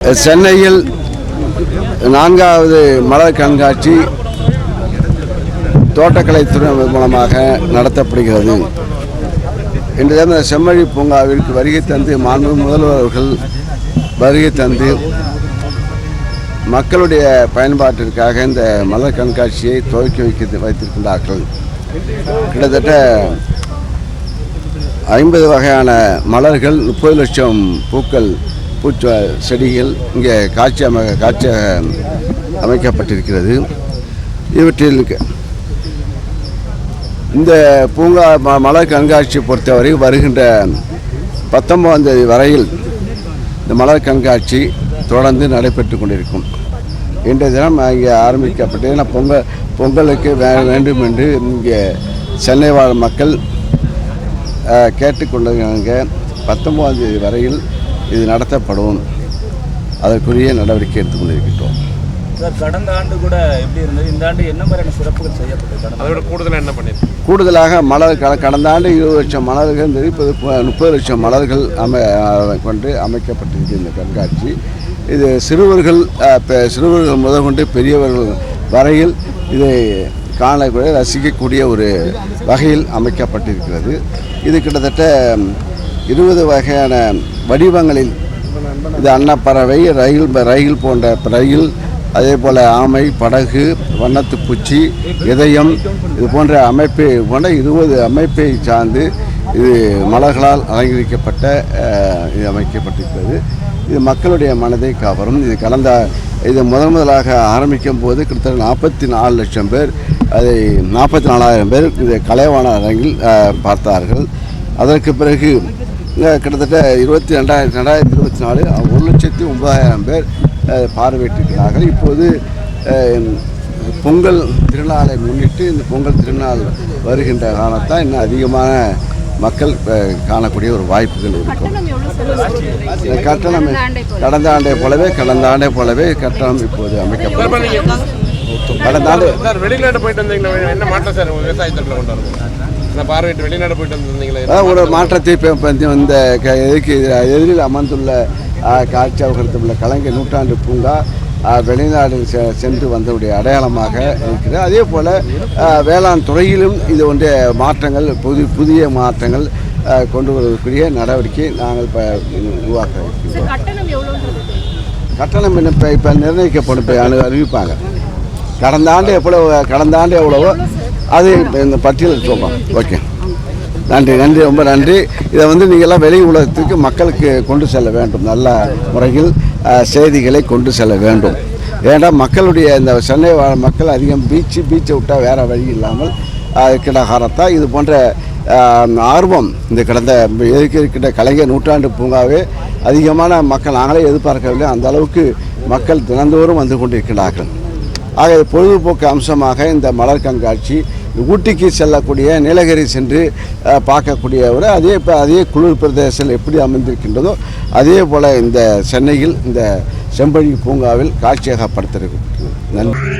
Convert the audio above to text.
சென்னையில் 4வது மலர் கண்காட்சி தோட்டக்கலைத்துறை மூலமாக நடத்தப்படுகிறது. இன்று தினம் செம்மொழி பூங்காவிற்கு வருகை தந்து மாண்பு முதல்வர்கள் வருகை தந்து மக்களுடைய பயன்பாட்டிற்காக இந்த மலர் கண்காட்சியை துவக்கி வைத்திருக்கின்றார்கள். கிட்டத்தட்ட 50 வகையான மலர்கள், 30 லட்சம் பூக்கள், செடிகள் இங்கே காட்சி அமைக்கப்பட்டிருக்கிறது. இவற்றில் இந்த பூங்கா மலர் கண்காட்சி பொறுத்தவரை வருகின்ற 19ஆம் தேதி வரையில் இந்த மலர் கண்காட்சி தொடர்ந்து நடைபெற்று கொண்டிருக்கும். இன்றைய தினம் இங்கே ஆரம்பிக்கப்பட்டு பொங்கலுக்கு வேண்டும் என்று இங்கே சென்னை வாழ் மக்கள் கேட்டுக்கொண்டிருக்காங்க. 19ஆம் தேதி வரையில் இது நடத்தப்படும். அதற்குரிய நடவடிக்கை எடுத்துக்கொண்டிருக்கின்றோம். சார், கடந்த ஆண்டு கூட எப்படி இருந்தது? இந்த ஆண்டு என்ன மாதிரியான சிறப்புகள் செய்யப்பட்டது? அதை விட கூடுதலாக என்ன பண்ணிருக்கு? கூடுதலாக மலர் கடந்த ஆண்டு 20 லட்சம் மலர்கள், இப்போது 30 லட்சம் மலர்கள் கொண்டு அமைக்கப்பட்டிருக்கு இந்த கண்காட்சி. இது சிறுவர்கள் முதல் கொண்டு பெரியவர்கள் வரையில் இதை காணக்கூடிய ரசிக்கக்கூடிய ஒரு வகையில் அமைக்கப்பட்டிருக்கிறது. இது கிட்டத்தட்ட 20 வகையான வடிவங்களில் இது அன்னப்பறவை, ரயில் போன்ற ரயில், அதே போல் ஆமை, படகு, வண்ணத்து பூச்சி, இதயம், இது போன்ற அமைப்பை 20 அமைப்பை சார்ந்து இது மலர்களால் அலங்கரிக்கப்பட்ட இது அமைக்கப்பட்டிருக்கிறது. இது மக்களுடைய மனதை கவரும். இது முதலாக ஆரம்பிக்கும் போது கிட்டத்தட்ட 44 லட்சம் பேர், அதை 44,000 பேர் இது கலைவாண அரங்கில் பார்த்தார்கள். அதற்கு பிறகு கிட்டத்தட்ட 2024 1,09,000 பேர் பார்வையிட்டிருக்கிறார்கள். இப்போது பொங்கல் திருநாளை முன்னிட்டு இந்த பொங்கல் திருநாள் வருகின்ற காலத்தான் இன்னும் அதிகமான மக்கள் காணக்கூடிய ஒரு வாய்ப்புகள் இருக்கும். கட்டணம் கடந்த ஆண்டை போலவே கட்டணம் இப்போது அமைக்கப்படும். கடந்த ஆண்டு வெளிநாடு போயிட்டு வந்தீங்களா? என்ன மாற்றம் சார் விவசாயத்தில் கொண்டு வரணும்? பார்வையிட்டு வெளிநாடு போயிட்டு வந்தீங்களா? ஒரு மாற்றத்தை இந்த எதிரில் அமர்ந்துள்ள காட்சி அவர்களுள்ள கலைஞர் நூற்றாண்டு பூங்கா வெளிநாடு சென்று வந்தவுடைய அடையாளமாக இருக்கிறது. அதே போல் வேளாண் துறையிலும் இது ஒன்றிய மாற்றங்கள், புதிய மாற்றங்கள் கொண்டு வருவதற்குரிய நடவடிக்கை நாங்கள் உருவாக்க இருக்கிறோம். கட்டணம் இப்போ நிர்ணயிக்கப்படும், அறிவிப்பாங்க. கடந்த ஆண்டு எவ்வளவோ அது இந்த பட்டியலில் சொல்கிறோம். ஓகே, நன்றி, ரொம்ப நன்றி. இதை நீங்கள்லாம் வெளி உலகத்துக்கு மக்களுக்கு கொண்டு செல்ல வேண்டும். நல்ல முறையில் செய்திகளை கொண்டு செல்ல வேண்டும். ஏன்னா மக்களுடைய இந்த சென்னை மக்கள் அதிகம் பீச்சை விட்டால் வேறு வழி இல்லாமல் கிடகாரத்தான் இது போன்ற ஆர்வம் இந்த இருக்கின்ற கலைஞர் நூற்றாண்டு பூங்காவே அதிகமான மக்கள் நாங்களே எதிர்பார்க்கவில்லை. அந்த அளவுக்கு மக்கள் தினந்தோறும் வந்து கொண்டிருக்கிறார்கள். ஆக பொழுதுபோக்கு அம்சமாக இந்த மலர் கண்காட்சி ஊட்டிக்கு செல்லக்கூடிய, நீலகிரி சென்று பார்க்கக்கூடிய அதே குளிர் பிரதேசத்தில் எப்படி அமைந்திருக்கின்றதோ அதே போல் இந்த சென்னையில் இந்த செம்பழி பூங்காவில் காட்சியகப்படுத்திருக்கு. நன்றி.